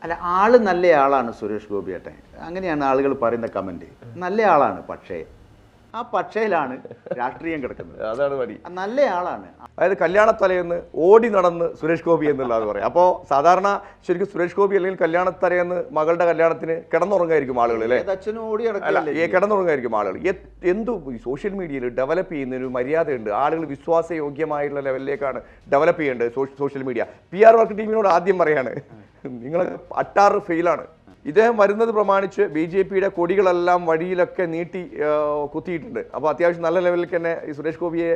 അല്ല, ആള് നല്ല ആളാണ് സുരേഷ് ഗോപിയേട്ടൻ. അങ്ങനെയാണ് ആളുകൾ പറയുന്ന കമന്റ്. നല്ല ആളാണ്, പക്ഷേ ആ പക്ഷേലാണ് രാഷ്ട്രീയം കിടക്കുന്നത്. അതാണ് പണി. നല്ല ആളാണ്. അതായത് കല്യാണത്തലേന്ന് ഓടി നടന്ന് സുരേഷ് ഗോപി എന്നുള്ളത് പറയാം. അപ്പോൾ സാധാരണ ശരിക്കും സുരേഷ് ഗോപി അല്ലെങ്കിൽ കല്യാണത്തലേന്ന് മകളുടെ കല്യാണത്തിന് കിടന്നുറങ്ങായിരിക്കും ആളുകൾ അല്ലേ? അച്ഛനും ഓടി അല്ല, കിടന്നുറങ്ങായിരിക്കും ആളുകൾ. എന്തു സോഷ്യൽ മീഡിയയിൽ ഡെവലപ്പ് ചെയ്യുന്ന ഒരു മര്യാദയുണ്ട്. ആളുകൾ വിശ്വാസയോഗ്യമായിട്ടുള്ള ലെവലിലേക്കാണ് ഡെവലപ്പ് ചെയ്യേണ്ടത് സോഷ്യൽ മീഡിയ. PR വർക്ക് ടീമിനോട് ആദ്യം പറയാണ്, നിങ്ങൾ അട്ടാറ് ഫെയിലാണ്. ഇദ്ദേഹം വരുന്നത് പ്രമാണിച്ച് BJPയുടെ കൊടികളെല്ലാം വഴിയിലൊക്കെ നീട്ടി കുത്തിയിട്ടുണ്ട്. അപ്പോൾ അത്യാവശ്യം നല്ല ലെവലിൽ തന്നെ ഈ സുരേഷ് ഗോപിയെ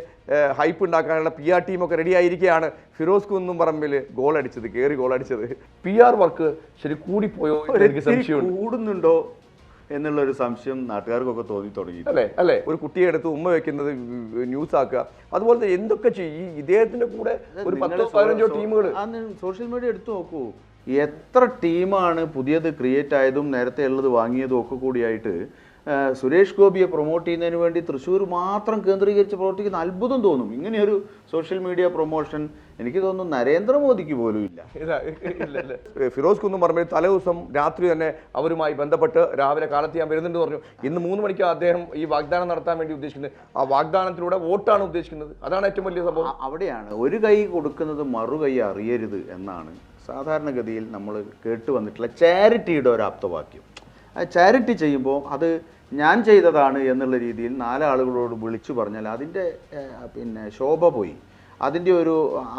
ഹൈപ്പ് ഉണ്ടാക്കാനുള്ള PR ടീമൊക്കെ റെഡി ആയിരിക്കുകയാണ്. ഫിറോസ് കുന്നുംപറമ്പിൽ ഗോളടിച്ചത്, കയറി ഗോളടിച്ചത്. PR വർക്ക് ശരി കൂടിപ്പോയോ? കൂടുന്നുണ്ടോ എന്നുള്ളൊരു സംശയം നാട്ടുകാർക്കൊക്കെ തോന്നി തുടങ്ങി അല്ലേ? ഒരു കുട്ടിയെ എടുത്ത് ഉമ്മ വെക്കുന്നത് ന്യൂസ് ആക്കുക, അതുപോലെ എന്തൊക്കെ ചെയ്യും ഇദ്ദേഹത്തിന്റെ കൂടെ ഒരു 10-15 ടീമുകൾ. സോഷ്യൽ മീഡിയ എടുത്തു നോക്കൂ, എത്ര ടീമാണ് പുതിയത് ക്രിയേറ്റ് ആയതും നേരത്തെ ഉള്ളത് വാങ്ങിയതും ഒക്കെ കൂടിയായിട്ട് സുരേഷ് ഗോപിയെ പ്രൊമോട്ട് ചെയ്യുന്നതിന് വേണ്ടി തൃശ്ശൂർ മാത്രം കേന്ദ്രീകരിച്ച് പ്രവർത്തിക്കുന്ന അത്ഭുതം തോന്നും. ഇങ്ങനെയൊരു സോഷ്യൽ മീഡിയ പ്രൊമോഷൻ എനിക്ക് തോന്നുന്നു നരേന്ദ്രമോദിക്ക് പോലും ഇല്ല. ഫിറോസ് കുന്നുംപറമ്പിൽ തലേ ദിവസം രാത്രി തന്നെ അവരുമായി ബന്ധപ്പെട്ട് രാവിലെ കാലത്ത് ഞാൻ വരുന്നുണ്ട് പറഞ്ഞു. ഇന്ന് 3 മണിക്ക് അദ്ദേഹം ഈ വാഗ്ദാനം നടത്താൻ വേണ്ടി ഉദ്ദേശിക്കുന്നത്. ആ വാഗ്ദാനത്തിലൂടെ വോട്ടാണ് ഉദ്ദേശിക്കുന്നത്. അതാണ് ഏറ്റവും വലിയ സംഭവം. അവിടെയാണ് ഒരു കൈ കൊടുക്കുന്നത് മറുകൈ അറിയരുത് എന്നാണ് സാധാരണഗതിയിൽ നമ്മൾ കേട്ടുവന്നിട്ടുള്ള ചാരിറ്റിയുടെ ഒരു ആപ്തവാക്യം. ചാരിറ്റി ചെയ്യുമ്പോൾ അത് ഞാൻ ചെയ്തതാണ് എന്നുള്ള രീതിയിൽ 4 ആളുകളോട് വിളിച്ചു പറഞ്ഞാൽ അതിൻ്റെ ശോഭ പോയി, അതിൻ്റെ ഒരു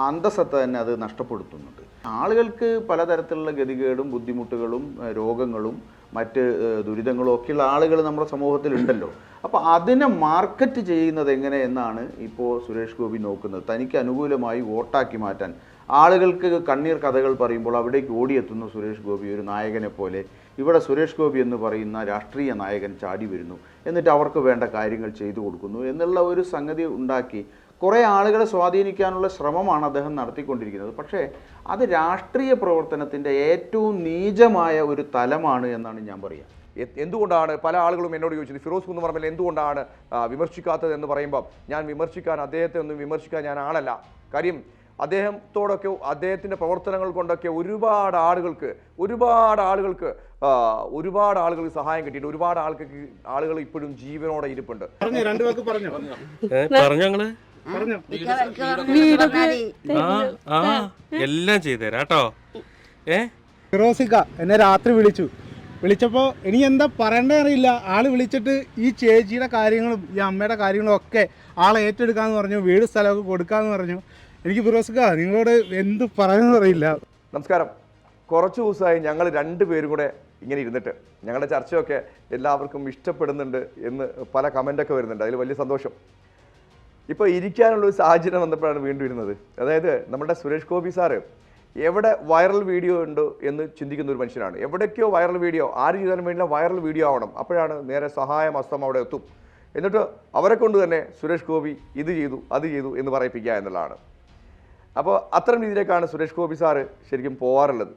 അന്തസത്ത തന്നെ അത് നഷ്ടപ്പെടുത്തുന്നുണ്ട്. ആളുകൾക്ക് പലതരത്തിലുള്ള ഗതികേടും ബുദ്ധിമുട്ടുകളും രോഗങ്ങളും മറ്റ് ദുരിതങ്ങളും ഒക്കെയുള്ള ആളുകൾ നമ്മുടെ സമൂഹത്തിലുണ്ടല്ലോ. അപ്പോൾ അതിനെ മാർക്കറ്റ് ചെയ്യുന്നത് എങ്ങനെ എന്നാണ് ഇപ്പോൾ സുരേഷ് ഗോപി നോക്കുന്നത്. തനിക്ക് അനുകൂലമായി വോട്ടാക്കി മാറ്റാൻ ആളുകൾക്ക് കണ്ണീർ കഥകൾ പറയുമ്പോൾ അവിടേക്ക് ഓടിയെത്തുന്ന സുരേഷ് ഗോപി ഒരു നായകനെ പോലെ ഇവിടെ സുരേഷ് ഗോപി എന്ന് പറയുന്ന രാഷ്ട്രീയ നായകൻ ചാടി വരുന്നു, എന്നിട്ട് അവർക്ക് വേണ്ട കാര്യങ്ങൾ ചെയ്തു കൊടുക്കുന്നു എന്നുള്ള ഒരു സംഗതി ഉണ്ടാക്കി കുറേ ആളുകളെ സ്വാധീനിക്കാനുള്ള ശ്രമമാണ് അദ്ദേഹം നടത്തിക്കൊണ്ടിരിക്കുന്നത്. പക്ഷേ അത് രാഷ്ട്രീയ പ്രവർത്തനത്തിൻ്റെ ഏറ്റവും നീചമായ ഒരു തലമാണ് എന്നാണ് ഞാൻ പറയുക. എന്തുകൊണ്ടാണ് പല ആളുകളും എന്നോട് ചോദിച്ചത്, ഫിറോസ് കുന്നുംപറമ്പിൽ എന്തുകൊണ്ടാണ് വിമർശിക്കാത്തത് എന്ന് പറയുമ്പോൾ, ഞാൻ വിമർശിക്കാൻ അദ്ദേഹത്തെ ഒന്നും വിമർശിക്കാൻ ഞാൻ ആളല്ല. കാര്യം അദ്ദേഹത്തോടൊക്കെ അദ്ദേഹത്തിൻ്റെ പ്രവർത്തനങ്ങൾ കൊണ്ടൊക്കെ ഒരുപാട് ആളുകൾക്ക് സഹായം കിട്ടിയിട്ട് ഒരുപാട് ആളുകൾ ഇപ്പോഴും ജീവനോടെ ഇരിപ്പുണ്ട്. എല്ലാം ചെയ്തേരാട്ടോ. ഫിറോസിക്ക എന്നെ രാത്രി വിളിച്ചപ്പോൾ ഇനി എന്താ പറയണ്ടേ അറിയില്ല. ആള് വിളിച്ചിട്ട് ഈ ചേച്ചിയുടെ കാര്യങ്ങളും ഈ അമ്മയുടെ കാര്യങ്ങളും ഒക്കെ ആളെ ഏറ്റെടുക്കാന്ന് പറഞ്ഞു, വീട് സ്ഥലമൊക്കെ കൊടുക്കാന്ന് പറഞ്ഞു. എനിക്ക് ഫിറോസിക്ക നിങ്ങളോട് എന്ത് പറയുന്നത് അറിയില്ല. നമസ്കാരം. കുറച്ച് ദിവസമായി ഞങ്ങൾ 2 പേരും കൂടെ ഇങ്ങനെ ഇരുന്നിട്ട് ഞങ്ങളുടെ ചർച്ചയൊക്കെ എല്ലാവർക്കും ഇഷ്ടപ്പെടുന്നുണ്ട് എന്ന് പല കമൻ്റൊക്കെ വരുന്നുണ്ട്. അതിൽ വലിയ സന്തോഷം. ഇപ്പോൾ ഇരിക്കാനുള്ളൊരു സാഹചര്യം വന്നപ്പോഴാണ് വീണ്ടും ഇരുന്നത്. അതായത് നമ്മുടെ സുരേഷ് ഗോപി സാറ് എവിടെ വൈറൽ വീഡിയോ ഉണ്ട് എന്ന് ചിന്തിക്കുന്ന ഒരു മനുഷ്യനാണ്. എവിടേക്കോ വൈറൽ വീഡിയോ, ആര് ചെയ്താലും വേണ്ടില്ല വൈറൽ വീഡിയോ ആവണം, അപ്പോഴാണ് നേരെ സഹായം ഹസ്തം അവിടെ എത്തും. എന്നിട്ട് അവരെ കൊണ്ട് തന്നെ സുരേഷ് ഗോപി ഇത് ചെയ്തു അത് ചെയ്തു എന്ന് പറയിപ്പിക്കുക എന്നുള്ളതാണ്. അപ്പോൾ അത്തരം രീതിയിലേക്കാണ് സുരേഷ് ഗോപി സാറ് ശരിക്കും പോകാറുള്ളത്.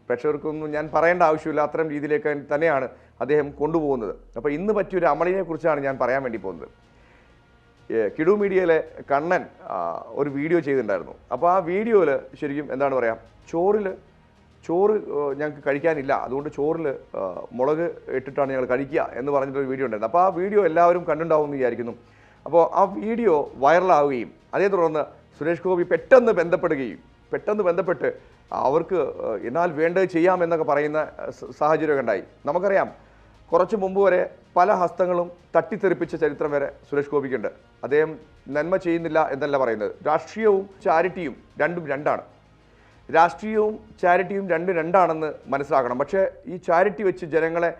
പ്രേക്ഷകർക്കൊന്നും ഞാൻ പറയേണ്ട ആവശ്യമില്ല, അത്തരം രീതിയിലേക്ക് തന്നെയാണ് അദ്ദേഹം കൊണ്ടുപോകുന്നത്. അപ്പോൾ ഇന്ന് പറ്റിയൊരു അമളിനെ കുറിച്ചാണ് ഞാൻ പറയാൻ വേണ്ടി പോകുന്നത്. കിടു മീഡിയയിലെ കണ്ണൻ ഒരു വീഡിയോ ചെയ്തിട്ടുണ്ടായിരുന്നു. അപ്പോൾ ആ വീഡിയോയിൽ ശരിക്കും എന്താണ് പറയുക, ചോറ് ഞങ്ങൾക്ക് കഴിക്കാനില്ല, അതുകൊണ്ട് ചോറിൽ മുളക് ഇട്ടിട്ടാണ് ഞങ്ങൾ കഴിക്കുക എന്ന് പറഞ്ഞിട്ടൊരു വീഡിയോ ഉണ്ടായിരുന്നു. അപ്പോൾ ആ വീഡിയോ എല്ലാവരും കണ്ടുണ്ടാവും എന്ന് വിചാരിക്കുന്നു. അപ്പോൾ ആ വീഡിയോ വൈറലാവുകയും അതേ തുടർന്ന് സുരേഷ് ഗോപി പെട്ടെന്ന് ബന്ധപ്പെട്ട് അവർക്ക് എന്നാൽ വേണ്ടത് ചെയ്യാമെന്നൊക്കെ പറയുന്ന സാഹചര്യമൊക്കെ ഉണ്ടായി. നമുക്കറിയാം, കുറച്ച് മുമ്പ് വരെ പല ഹസ്തങ്ങളും തട്ടിത്തെറിപ്പിച്ച ചരിത്രം വരെ സുരേഷ് ഗോപിക്കുണ്ട്. അദ്ദേഹം നന്മ ചെയ്യുന്നില്ല എന്നല്ല പറയുന്നത്. രാഷ്ട്രീയവും ചാരിറ്റിയും രണ്ടും രണ്ടാണ്. രാഷ്ട്രീയവും ചാരിറ്റിയും രണ്ടാണെന്ന് മനസ്സിലാക്കണം. പക്ഷേ ഈ ചാരിറ്റി വെച്ച് ജനങ്ങളെ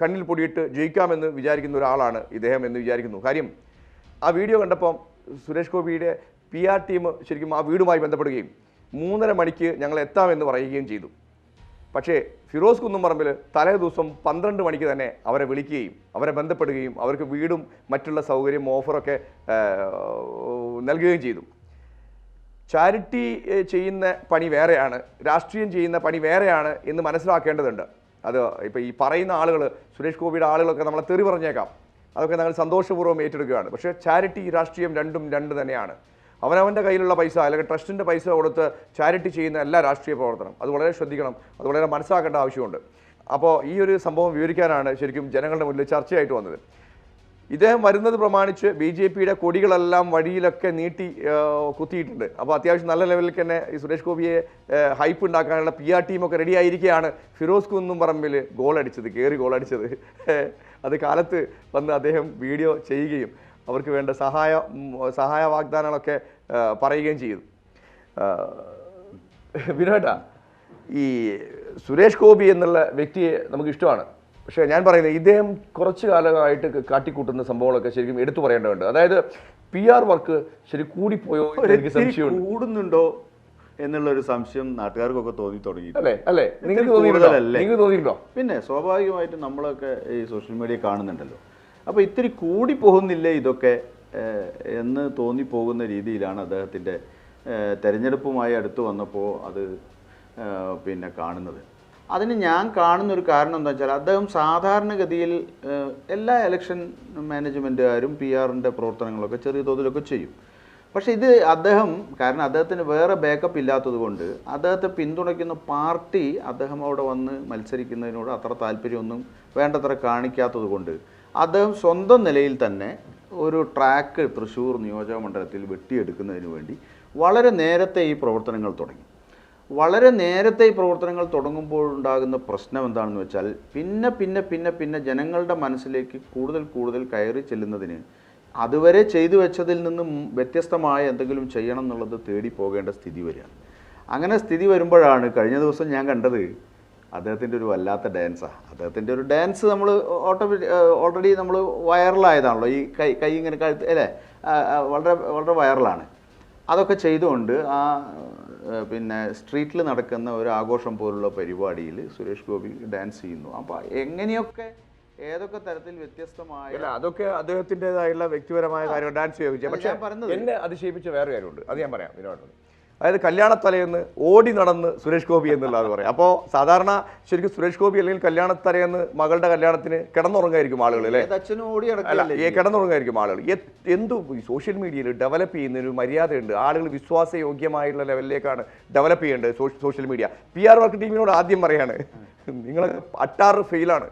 കണ്ണിൽ പൊടിയിട്ട് ജയിക്കാമെന്ന് വിചാരിക്കുന്ന ഒരാളാണ് ഇദ്ദേഹം എന്ന് വിചാരിക്കുന്നു. കാര്യം ആ വീഡിയോ കണ്ടപ്പോൾ സുരേഷ് ഗോപിയുടെ PR ടീം ശരിക്കും ആ വീടുമായി ബന്ധപ്പെടുകയും 3:30 മണിക്ക് ഞങ്ങൾ എത്താമെന്ന് പറയുകയും ചെയ്തു. പക്ഷേ ഫിറോസ് കുന്നുംപറമ്പിൽ തലേ ദിവസം 12 മണിക്ക് തന്നെ അവരെ വിളിക്കുകയും അവരെ ബന്ധപ്പെടുകയും അവർക്ക് വീടും മറ്റുള്ള സൗകര്യം ഓഫറൊക്കെ നൽകുകയും ചെയ്തു. ചാരിറ്റി ചെയ്യുന്ന പണി വേറെയാണ്, രാഷ്ട്രീയം ചെയ്യുന്ന പണി വേറെയാണ് എന്ന് മനസ്സിലാക്കേണ്ടതുണ്ട്. അത് ഇപ്പോൾ ഈ പറയുന്ന ആളുകൾ, സുരേഷ് ഗോപിയുടെ ആളുകളൊക്കെ നമ്മളെ തെറി പറഞ്ഞേക്കാം, അതൊക്കെ ഞങ്ങൾ സന്തോഷപൂർവ്വം ഏറ്റെടുക്കുകയാണ്. പക്ഷേ ചാരിറ്റി രാഷ്ട്രീയം രണ്ടും രണ്ട് തന്നെയാണ്. അവനവൻ്റെ കയ്യിലുള്ള പൈസ അല്ലെങ്കിൽ ട്രസ്റ്റിൻ്റെ പൈസ കൊടുത്ത് ചാരിറ്റി ചെയ്യുന്ന എല്ലാ രാഷ്ട്രീയ പ്രവർത്തനം അത് വളരെ ശ്രദ്ധിക്കണം, അത് വളരെ മനസ്സിലാക്കേണ്ട ആവശ്യമുണ്ട്. അപ്പോൾ ഈ ഒരു സംഭവം വിവരിക്കാനാണ് ശരിക്കും ജനങ്ങളുടെ മുന്നിൽ ചർച്ചയായിട്ട് വന്നത്. ഇദ്ദേഹം വരുന്നത് പ്രമാണിച്ച് BJPയുടെ കൊടികളെല്ലാം വഴിയിലൊക്കെ നീട്ടി കുത്തിയിട്ടുണ്ട്. അപ്പോൾ അത്യാവശ്യം നല്ല ലെവലിൽ തന്നെ ഈ സുരേഷ് ഗോപിയെ ഹൈപ്പ് ഉണ്ടാക്കാനുള്ള PR ടീമൊക്കെ റെഡി ആയിരിക്കുകയാണ്. ഫിറോസ് കുന്നുംപറമ്പിൽ കയറി ഗോളടിച്ചത്. അത് കാലത്ത് വന്ന് അദ്ദേഹം വീഡിയോ ചെയ്യുകയും അവർക്ക് വേണ്ട സഹായ വാഗ്ദാനങ്ങളൊക്കെ പറയുകയും ചെയ്തു. വിനോദ, ഈ സുരേഷ് ഗോപി എന്നുള്ള വ്യക്തിയെ നമുക്ക് ഇഷ്ടമാണ്. പക്ഷേ ഞാൻ പറയുന്നത് ഇദ്ദേഹം കുറച്ച് കാലമായിട്ട് കാട്ടിക്കൂട്ടുന്ന സംഭവങ്ങളൊക്കെ ശരിക്കും എടുത്തു പറയേണ്ടതുണ്ട്. അതായത് PR വർക്ക് ശരി കൂടിപ്പോയോ എനിക്ക് സംശയമുണ്ട്. കൂടുന്നുണ്ടോ എന്നുള്ളൊരു സംശയം നാട്ടുകാർക്കൊക്കെ തോന്നി തുടങ്ങി അല്ലേ? നിങ്ങൾക്ക് തോന്നിയിട്ടുണ്ടോ? പിന്നെ സ്വാഭാവികമായിട്ടും നമ്മളൊക്കെ ഈ സോഷ്യൽ മീഡിയ കാണുന്നുണ്ടല്ലോ. അപ്പോൾ ഇത്തിരി കൂടി പോകുന്നില്ലേ ഇതൊക്കെ എന്ന് തോന്നിപ്പോകുന്ന രീതിയിലാണ് അദ്ദേഹത്തിൻ്റെ തെരഞ്ഞെടുപ്പുമായി അടുത്ത് വന്നപ്പോൾ അത് പിന്നെ കാണുന്നത്. അതിന് ഞാൻ കാണുന്നൊരു കാരണം എന്താ വെച്ചാൽ അദ്ദേഹം സാധാരണഗതിയിൽ എല്ലാ ഇലക്ഷൻ മാനേജ്മെൻറ്റുകാരും PR-ൻ്റെ പ്രവർത്തനങ്ങളൊക്കെ ചെറിയ തോതിലൊക്കെ ചെയ്യും. പക്ഷേ ഇത് അദ്ദേഹം കാരണം അദ്ദേഹത്തിന് വേറെ ബാക്കപ്പ് ഇല്ലാത്തത് കൊണ്ട് അദ്ദേഹത്തെ പിന്തുണയ്ക്കുന്ന പാർട്ടി അദ്ദേഹം അവിടെ വന്ന് മത്സരിക്കുന്നതിനോട് അത്ര താല്പര്യമൊന്നും വേണ്ടത്ര കാണിക്കാത്തത് കൊണ്ട് അദ്ദേഹം സ്വന്തം നിലയിൽ തന്നെ ഒരു ട്രാക്ക് തൃശ്ശൂർ നിയോജക മണ്ഡലത്തിൽ വെട്ടിയെടുക്കുന്നതിന് വേണ്ടി വളരെ നേരത്തെ ഈ പ്രവർത്തനങ്ങൾ തുടങ്ങി. വളരെ നേരത്തെ ഈ പ്രവർത്തനങ്ങൾ തുടങ്ങുമ്പോഴുണ്ടാകുന്ന പ്രശ്നം എന്താണെന്ന് വെച്ചാൽ പിന്നെ ജനങ്ങളുടെ മനസ്സിലേക്ക് കൂടുതൽ കയറി ചെല്ലുന്നതിന് അതുവരെ ചെയ്തു വെച്ചതിൽ നിന്നും വ്യത്യസ്തമായ എന്തെങ്കിലും ചെയ്യണം എന്നുള്ളത് തേടി പോകേണ്ട സ്ഥിതി വരികയാണ്. അങ്ങനെ സ്ഥിതി വരുമ്പോഴാണ് കഴിഞ്ഞ ദിവസം ഞാൻ കണ്ടത് അദ്ദേഹത്തിൻ്റെ ഒരു വല്ലാത്ത ഡാൻസാണ്. അദ്ദേഹത്തിൻ്റെ ഒരു ഡാൻസ് നമ്മൾ ഓൾറെഡി നമ്മൾ വൈറലായതാണല്ലോ. ഈ കൈ ഇങ്ങനെ കഴുത്ത് അല്ലേ, വളരെ വൈറലാണ്. അതൊക്കെ ചെയ്തുകൊണ്ട് പിന്നെ സ്ട്രീറ്റിൽ നടക്കുന്ന ഒരു ആഘോഷം പോലുള്ള പരിപാടിയിൽ സുരേഷ് ഗോപി ഡാൻസ് ചെയ്യുന്നു. അപ്പോൾ എങ്ങനെയൊക്കെ ഏതൊക്കെ തരത്തിൽ വ്യത്യസ്തമായ അതൊക്കെ അദ്ദേഹത്തിൻ്റെതായുള്ള വ്യക്തിപരമായ കാര്യം ഡാൻസ് ചോദിച്ചാൽ. പക്ഷേ എന്നെ അതിശയിപ്പിച്ച വേറെ കാര്യമുണ്ട്, അത് ഞാൻ പറയാം വിനോദ്. അതായത് കല്യാണത്തലേന്ന് ഓടി നടന്ന് സുരേഷ് ഗോപി എന്നുള്ളത് പറയാം. അപ്പോൾ സാധാരണ ശരിക്കും സുരേഷ് ഗോപി അല്ലെങ്കിൽ കല്യാണത്തലേന്ന് മകളുടെ കല്യാണത്തിന് കിടന്നുറങ്ങായിരിക്കും ആളുകൾ അല്ലേ? കിടന്നുറങ്ങായിരിക്കും ആളുകൾ. എന്തു സോഷ്യൽ മീഡിയയിൽ ഡെവലപ്പ് ചെയ്യുന്നൊരു മര്യാദയുണ്ട്. ആളുകൾ വിശ്വാസയോഗ്യമായുള്ള ലെവലിലേക്കാണ് ഡെവലപ്പ് ചെയ്യേണ്ടത് സോഷ്യൽ മീഡിയ. PR വർക്ക് ടീമിനോട് ആദ്യം പറയാണ്, നിങ്ങൾ അട്ടാറ് ഫെയിലാണ്.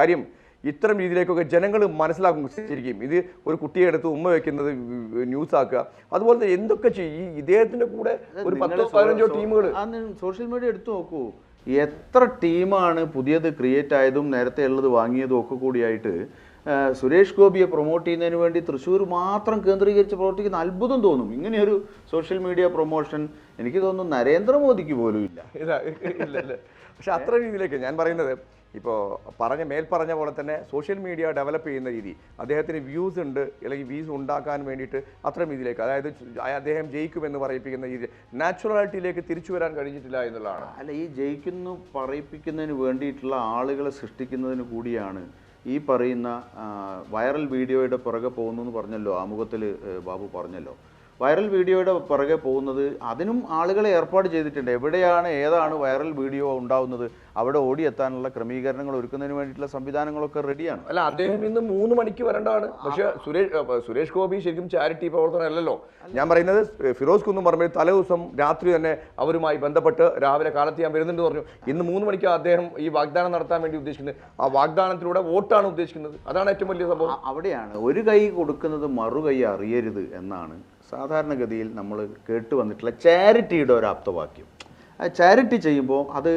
കാര്യം ഇത്തരം രീതിയിലേക്കൊക്കെ ജനങ്ങൾ മനസ്സിലാക്കും. ശരിക്കും ഇത് ഒരു കുട്ടിയെ എടുത്ത് ഉമ്മ വെക്കുന്നത് ന്യൂസാക്കുക, അതുപോലെ എന്തൊക്കെ ചെയ്യും. ഇദ്ദേഹത്തിന്റെ കൂടെ ഒരു 10-15 ടീമുകൾ സോഷ്യൽ മീഡിയ എടുത്തു നോക്കൂ. എത്ര ടീമാണ് പുതിയത് ക്രിയേറ്റ് ആയതും നേരത്തെ ഉള്ളത് വാങ്ങിയതും ഒക്കെ കൂടിയായിട്ട് സുരേഷ് ഗോപിയെ പ്രൊമോട്ട് ചെയ്യുന്നതിന് വേണ്ടി തൃശ്ശൂർ മാത്രം കേന്ദ്രീകരിച്ച് പ്രവർത്തിക്കുന്ന അത്ഭുതം തോന്നും. ഇങ്ങനെയൊരു സോഷ്യൽ മീഡിയ പ്രൊമോഷൻ എനിക്ക് തോന്നുന്നു നരേന്ദ്രമോദിക്ക് പോലും ഇല്ല. പക്ഷെ അത്ര രീതിയിലേക്ക് ഞാൻ പറയുന്നത് ഇപ്പോൾ മേൽപ്പറഞ്ഞ പോലെ തന്നെ സോഷ്യൽ മീഡിയ ഡെവലപ്പ് ചെയ്യുന്ന രീതി, അദ്ദേഹത്തിന് വ്യൂസ് ഉണ്ട് അല്ലെങ്കിൽ വ്യൂസ് ഉണ്ടാക്കാൻ വേണ്ടിയിട്ട് അത്തരം രീതിയിലേക്ക്, അതായത് അദ്ദേഹം ജയിക്കുമെന്ന് പറയിപ്പിക്കുന്ന രീതി നാച്ചുറാലിറ്റിയിലേക്ക് തിരിച്ചു വരാൻ കഴിഞ്ഞിട്ടില്ല എന്നുള്ളതാണ്. അല്ല, ഈ ജയിക്കുന്നു പറയിപ്പിക്കുന്നതിന് വേണ്ടിയിട്ടുള്ള ആളുകളെ സൃഷ്ടിക്കുന്നതിന് കൂടിയാണ് ഈ പറയുന്ന വൈറൽ വീഡിയോയുടെ പുറകെ പോകുന്നു എന്ന് പറഞ്ഞല്ലോ, ആമുഖത്തിൽ ബാബു പറഞ്ഞല്ലോ. വൈറൽ വീഡിയോയുടെ പുറകെ പോകുന്നത് അതിനും ആളുകളെ ഏർപ്പാട് ചെയ്തിട്ടുണ്ട്. എവിടെയാണ് ഏതാണ് വൈറൽ വീഡിയോ ഉണ്ടാവുന്നത് അവിടെ ഓടിയെത്താനുള്ള ക്രമീകരണങ്ങൾ ഒരുക്കുന്നതിന് വേണ്ടിയിട്ടുള്ള സംവിധാനങ്ങളൊക്കെ റെഡിയാണ്. അല്ല, അദ്ദേഹം ഇന്ന് 3 മണിക്ക് വരേണ്ടതാണ്. പക്ഷേ സുരേഷ് ഗോപി ശരിക്കും ചാരിറ്റി പ്രവർത്തനം അല്ലല്ലോ. ഞാൻ പറയുന്നത് ഫിറോസ് കുന്നുംപറമ്പിൽ തലേ ദിവസം രാത്രി തന്നെ അവരുമായി ബന്ധപ്പെട്ട് രാവിലെ കാലത്ത് ഞാൻ വരുന്നുണ്ട് പറഞ്ഞു. ഇന്ന് 3 മണിക്ക് അദ്ദേഹം ഈ വാഗ്ദാനം നടത്താൻ വേണ്ടി ഉദ്ദേശിക്കുന്നത്. ആ വാഗ്ദാനത്തിലൂടെ വോട്ടാണ് ഉദ്ദേശിക്കുന്നത്. അതാണ് ഏറ്റവും വലിയ സംഭവം. അവിടെയാണ് ഒരു കൈ കൊടുക്കുന്നത് മറുകൈ അറിയരുത് എന്നാണ് സാധാരണഗതിയിൽ നമ്മൾ കേട്ടുവന്നിട്ടുള്ള ചാരിറ്റിയുടെ ഒരു ആപ്തവാക്യം. ചാരിറ്റി ചെയ്യുമ്പോൾ അത്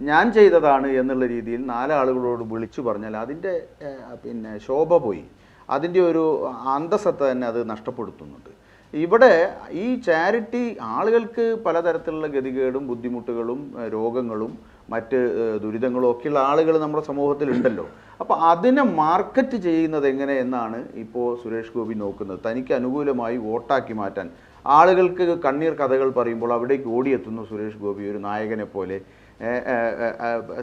ഞാൻ ചെയ്തതാണ് എന്നുള്ള രീതിയിൽ 4 ആളുകളോട് വിളിച്ചു പറഞ്ഞാൽ അതിൻ്റെ പിന്നെ ശോഭ പോയി, അതിൻ്റെ ഒരു അന്തസത്ത തന്നെ അത് നഷ്ടപ്പെടുത്തുന്നുണ്ട്. ഇവിടെ ഈ ചാരിറ്റി ആളുകൾക്ക് പലതരത്തിലുള്ള ഗതികേടും ബുദ്ധിമുട്ടുകളും രോഗങ്ങളും മറ്റ് ദുരിതങ്ങളും ഒക്കെയുള്ള ആളുകൾ നമ്മുടെ സമൂഹത്തിലുണ്ടല്ലോ. അപ്പോൾ അതിനെ മാർക്കറ്റ് ചെയ്യുന്നത് എങ്ങനെ എന്നാണ് ഇപ്പോൾ സുരേഷ് ഗോപി നോക്കുന്നത്. തനിക്ക് അനുകൂലമായി വോട്ടാക്കി മാറ്റാൻ ആളുകൾക്ക് കണ്ണീർ കഥകൾ പറയുമ്പോൾ അവിടേക്ക് ഓടിയെത്തുന്ന സുരേഷ് ഗോപി ഒരു നായകനെ പോലെ.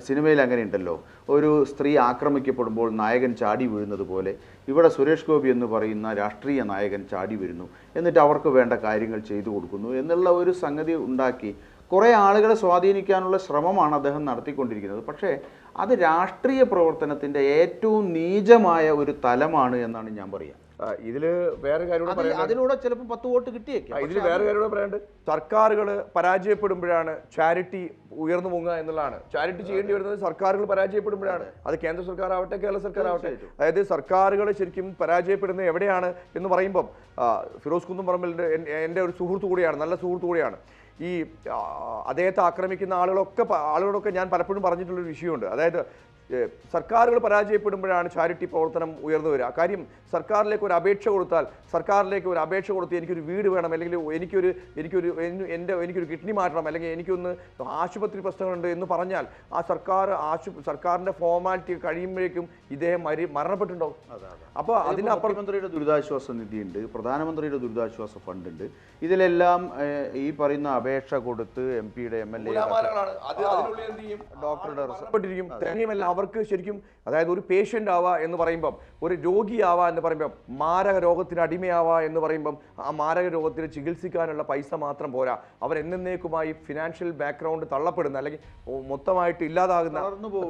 സിനിമയിൽ അങ്ങനെ ഉണ്ടല്ലോ, ഒരു സ്ത്രീ ആക്രമിക്കപ്പെടുമ്പോൾ നായകൻ ചാടി വീഴുന്നത് പോലെ ഇവിടെ സുരേഷ് ഗോപി എന്ന് പറയുന്ന രാഷ്ട്രീയ നായകൻ ചാടി വരുന്നു, എന്നിട്ട് അവർക്ക് വേണ്ട കാര്യങ്ങൾ ചെയ്തു കൊടുക്കുന്നു എന്നുള്ള ഒരു സംഗതി ഉണ്ടാക്കി കുറേ ആളുകളെ സ്വാധീനിക്കാനുള്ള ശ്രമമാണ് അദ്ദേഹം നടത്തിക്കൊണ്ടിരിക്കുന്നത്. പക്ഷേ അത് രാഷ്ട്രീയ പ്രവർത്തനത്തിൻ്റെ ഏറ്റവും നീചമായ ഒരു തലമാണ് എന്നാണ് ഞാൻ പറയുക. ഇതിൽ വേറെ കാര്യം കൂടെ പറയാൻ അതിലൂടെ ചിലപ്പോൾ 10 വോട്ട് കിട്ടിയേക്കാം. ഇതിൽ വേറെ കാര്യം കൂടെ പറയാണ്ട്, സർക്കാരുകൾ പരാജയപ്പെടുമ്പോഴാണ് ചാരിറ്റി ഉയർന്നു പൊങ്ങുക എന്നുള്ളതാണ്. ചാരിറ്റി ചെയ്യേണ്ടി വരുന്നത് സർക്കാരുകൾ പരാജയപ്പെടുമ്പോഴാണ്. അത് കേന്ദ്ര സർക്കാർ ആവട്ടെ കേരള സർക്കാർ ആവട്ടെ. അതായത് സർക്കാരുകൾ ശരിക്കും പരാജയപ്പെടുന്നത് എവിടെയാണ് എന്ന് പറയുമ്പം ഫിറോസ് കുന്നുംപറമ്പിലിൻ്റെ എൻ്റെ ഒരു സുഹൃത്തു കൂടിയാണ്, നല്ല സുഹൃത്തു കൂടിയാണ്. ഈ അദ്ദേഹത്തെ ആക്രമിക്കുന്ന ആളുകളൊക്കെ ഞാൻ പലപ്പോഴും പറഞ്ഞിട്ടുള്ളൊരു വിഷയമുണ്ട്. അതായത് സർക്കാരുകൾ പരാജയപ്പെടുമ്പോഴാണ് ചാരിറ്റി പ്രവർത്തനം ഉയർന്നു വരിക. കാര്യം സർക്കാരിലേക്ക് ഒരു അപേക്ഷ കൊടുത്ത് എനിക്കൊരു വീട് വേണം, അല്ലെങ്കിൽ എനിക്കൊരു കിഡ്നി മാറ്റണം, അല്ലെങ്കിൽ എനിക്കൊന്ന് ആശുപത്രി പ്രശ്നങ്ങളുണ്ട് എന്ന് പറഞ്ഞാൽ ആ സർക്കാരിൻ്റെ ഫോർമാലിറ്റി കഴിയുമ്പോഴേക്കും ഇദ്ദേഹം മരണപ്പെട്ടിട്ടുണ്ടാവും. അപ്പോൾ അതിനപ്പുറം മന്ത്രിയുടെ ദുരിതാശ്വാസ നിധിയുണ്ട്, പ്രധാനമന്ത്രിയുടെ ദുരിതാശ്വാസ ഫണ്ടുണ്ട്. ഇതിലെല്ലാം ഈ പറയുന്ന അപേക്ഷ കൊടുത്ത് MP-യുടെ MLA ഡോക്ടറുടെ തന്നെയുമല്ല അവർക്ക് ശരിക്കും, അതായത് ഒരു പേഷ്യൻ്റ് ആവുക എന്ന് പറയുമ്പം, ഒരു രോഗിയാവുക എന്ന് പറയുമ്പം, മാരക രോഗത്തിന് അടിമയാവുക എന്ന് പറയുമ്പം ആ മാരക രോഗത്തിന് ചികിത്സിക്കാനുള്ള പൈസ മാത്രം പോരാ. അവർ എന്നേക്കുമായി ഫിനാൻഷ്യൽ ബാക്ക്ഗ്രൗണ്ട് തള്ളപ്പെടുന്ന, അല്ലെങ്കിൽ മൊത്തമായിട്ട് ഇല്ലാതാകുന്ന,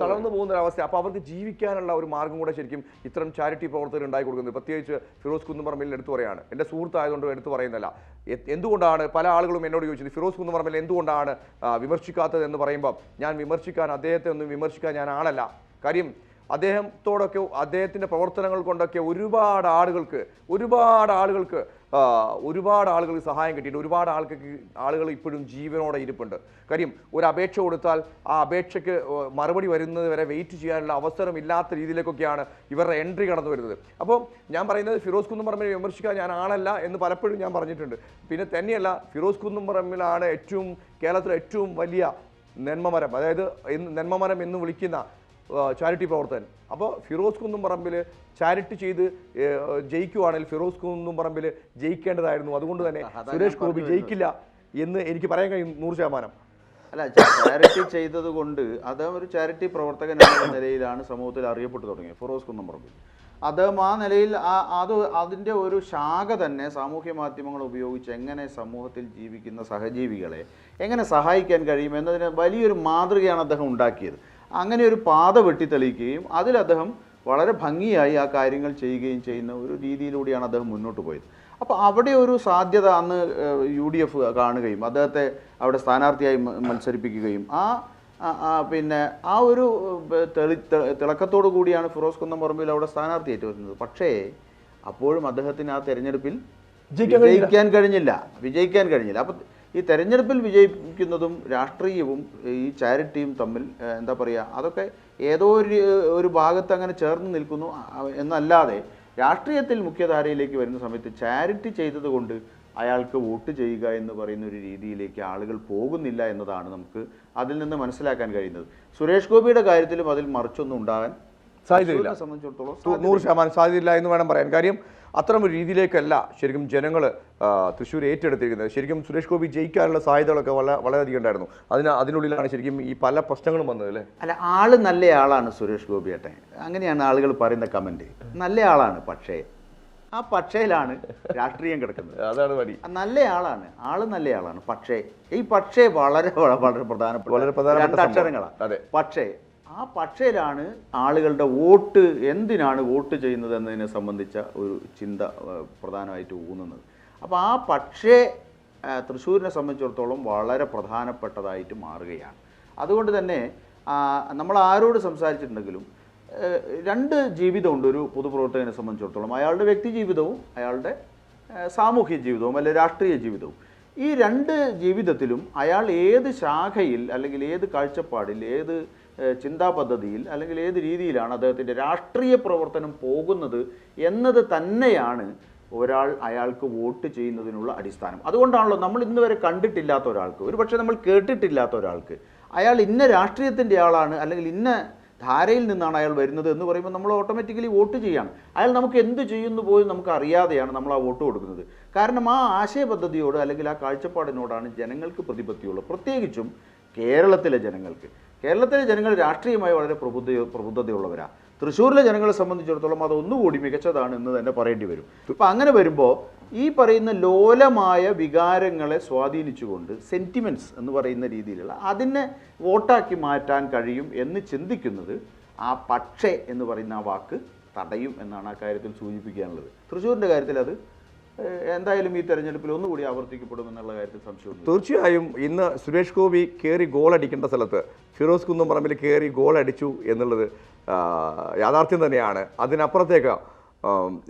തളർന്നു പോകുന്ന ഒരവസ്ഥ. അപ്പോൾ അവർക്ക് ജീവിക്കാനുള്ള ഒരു മാർഗം കൂടെ ശരിക്കും ഇത്തരം ചാരിറ്റി പ്രവർത്തകർ ഉണ്ടായി കൊടുക്കുന്നത്. പ്രത്യേകിച്ച് ഫിറോസ് കുന്നുംപറമ്പിൽ എടുത്തു പറയാണ്, എൻ്റെ സുഹൃത്തായതുകൊണ്ട് എടുത്തു പറയുന്നില്ല. എന്തുകൊണ്ടാണ് പല ആളുകളും എന്നോട് ചോദിച്ചത് ഫിറോസ് കുന്നുംപറമ്പിൽ എന്തുകൊണ്ടാണ് വിമർശിക്കാത്തത് എന്ന് പറയുമ്പോൾ, അദ്ദേഹത്തെ ഒന്നും വിമർശിക്കാൻ ഞാൻ ആളല്ല. കാര്യം അദ്ദേഹത്തിൻ്റെ പ്രവർത്തനങ്ങൾ കൊണ്ടൊക്കെ ഒരുപാട് ആളുകൾക്ക് സഹായം കിട്ടിയിട്ട് ഒരുപാട് ആളുകൾ ഇപ്പോഴും ജീവനോടെ ഇരിപ്പുണ്ട്. കാര്യം ഒരു അപേക്ഷ കൊടുത്താൽ ആ അപേക്ഷയ്ക്ക് മറുപടി വരുന്നത് വരെ വെയിറ്റ് ചെയ്യാനുള്ള അവസരമില്ലാത്ത രീതിയിലേക്കൊക്കെയാണ് ഇവരുടെ എൻട്രി കടന്നു വരുന്നത്. അപ്പോൾ ഞാൻ പറയുന്നത് ഫിറോസ് കുന്നുംപറമ്പിൽ വിമർശിക്കാൻ ഞാൻ ആളല്ല എന്ന് പലപ്പോഴും ഞാൻ പറഞ്ഞിട്ടുണ്ട്. പിന്നെ തന്നെയല്ല, ഫിറോസ് കുന്നുംപറമ്പിലാണ് കേരളത്തിലെ ഏറ്റവും വലിയ നെന്മമരം, അതായത് നെന്മമരം എന്ന് വിളിക്കുന്ന ചാരിറ്റി പ്രവർത്തകൻ. അപ്പോൾ ഫിറോസ് കുന്നുംപറമ്പിൽ ചാരിറ്റി ചെയ്ത് ജയിക്കുവാണെങ്കിൽ ഫിറോസ് കുന്നുംപറമ്പിൽ ജയിക്കേണ്ടതായിരുന്നു. അതുകൊണ്ട് തന്നെ സുരേഷ് ഗോപി ജയിക്കില്ല എന്ന് എനിക്ക് പറയാൻ കഴിയും 100%. അല്ല, ചാരിറ്റി ചെയ്തത് കൊണ്ട് അദ്ദേഹം ഒരു ചാരിറ്റി പ്രവർത്തകൻ എന്ന നിലയിലാണ് സമൂഹത്തിൽ അറിയപ്പെട്ടു തുടങ്ങിയത് ഫിറോസ് കുന്നുംപറമ്പിൽ. അദ്ദേഹം ആ നിലയിൽ അതിൻ്റെ ഒരു ശാഖ തന്നെ സാമൂഹ്യ മാധ്യമങ്ങൾ ഉപയോഗിച്ച് എങ്ങനെ സമൂഹത്തിൽ ജീവിക്കുന്ന സഹജീവികളെ എങ്ങനെ സഹായിക്കാൻ കഴിയും എന്നതിന് വലിയൊരു മാതൃകയാണ് അദ്ദേഹം ഉണ്ടാക്കിയത്. അങ്ങനെ ഒരു പാത വെട്ടിത്തെളിക്കുകയും അതിൽ അദ്ദേഹം വളരെ ഭംഗിയായി ആ കാര്യങ്ങൾ ചെയ്യുന്ന ഒരു രീതിയിലൂടെയാണ് അദ്ദേഹം മുന്നോട്ട് പോയത്. അപ്പോൾ അവിടെ ഒരു സാധ്യത അന്ന് UDF കാണുകയും അദ്ദേഹത്തെ അവിടെ സ്ഥാനാർത്ഥിയായി മത്സരിപ്പിക്കുകയും പിന്നെ ആ ഒരു തിളക്കത്തോടു കൂടിയാണ് ഫിറോസ് കുന്നുംപറമ്പിൽ അവിടെ സ്ഥാനാർത്ഥിയായിട്ട് വരുന്നത്. പക്ഷേ അപ്പോഴും അദ്ദേഹത്തിന് ആ തെരഞ്ഞെടുപ്പിൽ വിജയിക്കാൻ കഴിഞ്ഞില്ല. അപ്പം ഈ തെരഞ്ഞെടുപ്പിൽ വിജയിക്കുന്നതും രാഷ്ട്രീയവും ഈ ചാരിറ്റിയും തമ്മിൽ എന്താ പറയുക, അതൊക്കെ ഏതോ ഒരു ഭാഗത്ത് അങ്ങനെ ചേർന്ന് നിൽക്കുന്നു എന്നല്ലാതെ രാഷ്ട്രീയത്തിൽ മുഖ്യധാരയിലേക്ക് വരുന്ന സമയത്ത് ചാരിറ്റി ചെയ്തതുകൊണ്ട് അയാൾക്ക് വോട്ട് ചെയ്യുക എന്ന് പറയുന്ന ഒരു രീതിയിലേക്ക് ആളുകൾ പോകുന്നില്ല എന്നതാണ് നമുക്ക് അതിൽ നിന്ന് മനസ്സിലാക്കാൻ കഴിയുന്നത്. സുരേഷ് ഗോപിയുടെ കാര്യത്തിലും അതിൽ മറിച്ചൊന്നും ഉണ്ടാകാൻ സാധ്യതയില്ല, സംബന്ധിച്ചിടത്തോളം 100% സാധ്യതയില്ല എന്ന് വേണം പറയാൻ. കാര്യം അത്തരം ഒരു രീതിയിലേക്കല്ല ശരിക്കും ജനങ്ങൾ തൃശ്ശൂർ ഏറ്റെടുത്തിരിക്കുന്നത്. ശരിക്കും സുരേഷ് ഗോപി ജയിക്കാനുള്ള സാധ്യതകളൊക്കെ വളരെയധികം ഉണ്ടായിരുന്നു. അതിനുള്ളിലാണ് ശരിക്കും ഈ പല പ്രശ്നങ്ങളും വന്നത് അല്ലേ. അല്ല, ആള് നല്ല ആളാണ് സുരേഷ് ഗോപിയേട്ടെ, അങ്ങനെയാണ് ആളുകൾ പറയുന്ന കമന്റ്. നല്ല ആളാണ്, പക്ഷേ ആ പക്ഷേലാണ് രാഷ്ട്രീയം കിടക്കുന്നത്. അതാണ് പണി. നല്ല ആളാണ്, നല്ല ആളാണ്, പക്ഷേ ഈ പക്ഷേ വളരെ വളരെ പ്രധാനപ്പെട്ട 2 അക്ഷരങ്ങളാണ്. അതെ, പക്ഷേ ആ പക്ഷേലാണ് ആളുകളുടെ വോട്ട്, എന്തിനാണ് വോട്ട് ചെയ്യുന്നത് എന്നതിനെ സംബന്ധിച്ച ഒരു ചിന്ത പ്രധാനമായിട്ട് ഊന്നുന്നത്. അപ്പോൾ ആ പക്ഷേ തൃശ്ശൂരിനെ സംബന്ധിച്ചിടത്തോളം വളരെ പ്രധാനപ്പെട്ടതായിട്ട് മാറുകയാണ്. അതുകൊണ്ട് തന്നെ നമ്മൾ ആരോട് സംസാരിച്ചിട്ടുണ്ടെങ്കിലും 2 ജീവിതമുണ്ട് ഒരു പൊതുപ്രവർത്തകനെ സംബന്ധിച്ചിടത്തോളം. അയാളുടെ വ്യക്തി ജീവിതവും അയാളുടെ സാമൂഹ്യ ജീവിതവും അല്ലെ രാഷ്ട്രീയ ജീവിതവും. ഈ 2 ജീവിതത്തിലും അയാൾ ഏത് ശാഖയിൽ അല്ലെങ്കിൽ ഏത് കാഴ്ചപ്പാടിൽ, ഏത് ചിന്താ പദ്ധതിയിൽ അല്ലെങ്കിൽ ഏത് രീതിയിലാണ് അദ്ദേഹത്തിൻ്റെ രാഷ്ട്രീയ പ്രവർത്തനം പോകുന്നത് എന്നത് തന്നെയാണ് അയാൾക്ക് വോട്ട് ചെയ്യുന്നതിനുള്ള അടിസ്ഥാനം. അതുകൊണ്ടാണല്ലോ നമ്മൾ ഇന്ന് വരെ കണ്ടിട്ടില്ലാത്ത ഒരാൾക്ക്, ഒരു പക്ഷേ നമ്മൾ കേട്ടിട്ടില്ലാത്ത ഒരാൾക്ക്, അയാൾ ഇന്ന രാഷ്ട്രീയത്തിൻ്റെ ആളാണ് അല്ലെങ്കിൽ ഇന്ന ധാരയിൽ നിന്നാണ് അയാൾ വരുന്നത് എന്ന് പറയുമ്പോൾ നമ്മൾ ഓട്ടോമാറ്റിക്കലി വോട്ട് ചെയ്യാണ്. അയാൾ നമുക്ക് എന്ത് ചെയ്യുന്നു പോലും നമുക്ക് അറിയാതെയാണ് നമ്മൾ ആ വോട്ട് കൊടുക്കുന്നത്. കാരണം ആ ആശയ പദ്ധതിയോട് അല്ലെങ്കിൽ ആ കാഴ്ചപ്പാടിനോടാണ് ജനങ്ങൾക്ക് പ്രതിപത്തിയുള്ളത്. പ്രത്യേകിച്ചും കേരളത്തിലെ ജനങ്ങൾ രാഷ്ട്രീയമായി വളരെ പ്രബുദ്ധതയുള്ളവരാണ്. തൃശ്ശൂരിലെ ജനങ്ങളെ സംബന്ധിച്ചിടത്തോളം അത് ഒന്നുകൂടി മികച്ചതാണ് എന്ന് തന്നെ പറയേണ്ടി വരും. അപ്പം അങ്ങനെ വരുമ്പോൾ ഈ പറയുന്ന ലോലമായ വികാരങ്ങളെ സ്വാധീനിച്ചുകൊണ്ട് സെൻറ്റിമെൻറ്റ്സ് എന്ന് പറയുന്ന രീതിയിലുള്ള അതിനെ വോട്ടാക്കി മാറ്റാൻ കഴിയും എന്ന് ചിന്തിക്കുന്നത് ആ പക്ഷേ എന്ന് പറയുന്ന ആ വാക്ക് തടയും എന്നാണ് ആ കാര്യത്തിൽ സൂചിപ്പിക്കാനുള്ളത്. തൃശ്ശൂരിൻ്റെ കാര്യത്തിൽ അത് എന്തായാലും ഈ തെരഞ്ഞെടുപ്പിൽ ഒന്നുകൂടി ആവർത്തിക്കപ്പെടും എന്നുള്ള കാര്യത്തിൽ സംശയമുണ്ട്. തീർച്ചയായും ഇന്ന് സുരേഷ് ഗോപി കയറി ഗോൾ അടിക്കേണ്ട സ്ഥലത്ത് ഫിറോസ് കുന്നംപറമ്പിൽ കയറി ഗോൾ അടിച്ചു എന്നുള്ളത് യാഥാർത്ഥ്യം തന്നെയാണ്. അതിനപ്പുറത്തേക്ക്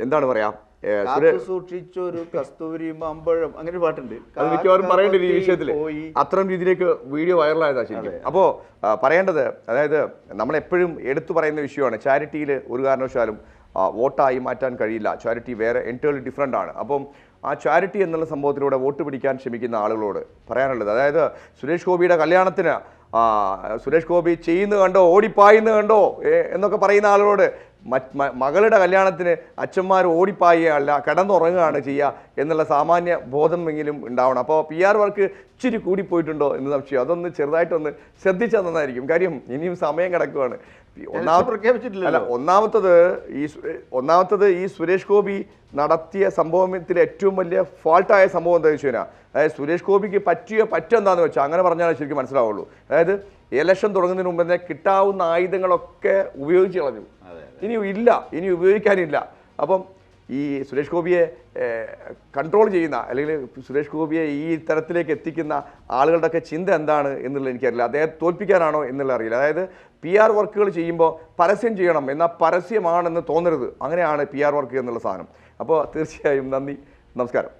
എന്താണ് പറയാ, സൂക്ഷിച്ചൊരു കസ്തൂരി മാമ്പഴം അങ്ങനെ ഒരു പാട്ടുണ്ട്. അത് മിക്കവാറും പറയേണ്ട ഈ വിഷയത്തിൽ അത്തരം രീതിയിലേക്ക് വീഡിയോ വൈറലായതാ ശരിക്കും. അപ്പോൾ പറയേണ്ടത്, അതായത് നമ്മളെപ്പോഴും എടുത്തു പറയുന്ന വിഷയമാണ്, ചാരിറ്റിയിൽ ഒരു കാരണവശാലും വോട്ടായി മാറ്റാൻ കഴിയില്ല. ചാരിറ്റി വേറെ എൻറ്റേർലി ഡിഫറെൻ്റ് ആണ്. അപ്പം ആ ചാരിറ്റി എന്നുള്ള സംഭവത്തിലൂടെ വോട്ട് പിടിക്കാൻ ശ്രമിക്കുന്ന ആളുകളോട് പറയാനുള്ളത്, അതായത് സുരേഷ് ഗോപിയുടെ കല്യാണത്തിന് സുരേഷ് ഗോപി ചെയ്യുന്നത് കണ്ടോ, ഓടിപ്പായുന്നത് കണ്ടോ എന്നൊക്കെ പറയുന്ന ആളുകളോട് മകളുടെ കല്യാണത്തിന് അച്ഛന്മാർ ഓടിപ്പായുകയല്ല, കിടന്നുറങ്ങുകയാണ് ചെയ്യുക എന്നുള്ള സാമാന്യ ബോധമെങ്കിലും ഉണ്ടാവണം. അപ്പോൾ PR വർക്ക് ഇച്ചിരി കൂടിപ്പോയിട്ടുണ്ടോ എന്ന് സംശയം. അതൊന്ന് ചെറുതായിട്ടൊന്ന് ശ്രദ്ധിച്ചാൽ നന്നായിരിക്കും. കാര്യം ഇനിയും സമയം കിടക്കുകയാണ്. ഒന്നാമത്തത് ഈ സുരേഷ് ഗോപി നടത്തിയ സംഭവത്തിൽ ഏറ്റവും വലിയ ഫാൾട്ടായ സംഭവം എന്താ വെച്ച് കഴിഞ്ഞാൽ, അതായത് സുരേഷ് ഗോപിക്ക് പറ്റെന്താണെന്ന് വെച്ചാൽ അങ്ങനെ പറഞ്ഞാൽ ശരിക്കും മനസ്സിലാവുള്ളൂ. അതായത് ഇലക്ഷൻ തുടങ്ങുന്നതിന് മുമ്പ് തന്നെ കിട്ടാവുന്ന ആയുധങ്ങളൊക്കെ ഉപയോഗിച്ച് കളഞ്ഞു. ഇനി ഉപയോഗിക്കാനില്ല. അപ്പം ഈ സുരേഷ് ഗോപിയെ കൺട്രോൾ ചെയ്യുന്ന, അല്ലെങ്കിൽ സുരേഷ് ഗോപിയെ ഈ തരത്തിലേക്ക് എത്തിക്കുന്ന ആളുകളുടെയൊക്കെ ചിന്ത എന്താണ് എന്നുള്ളത് എനിക്കറിയില്ല. അദ്ദേഹത്തെ തോൽപ്പിക്കാനാണോ എന്നുള്ള അറിയില്ല. അതായത് PR വർക്കുകൾ ചെയ്യുമ്പോൾ പരസ്യം ചെയ്യണം, എന്നാൽ പരസ്യമാണെന്ന് തോന്നരുത്. അങ്ങനെയാണ് PR വർക്ക് എന്നുള്ള സാധനം. അപ്പോൾ തീർച്ചയായും നന്ദി, നമസ്കാരം.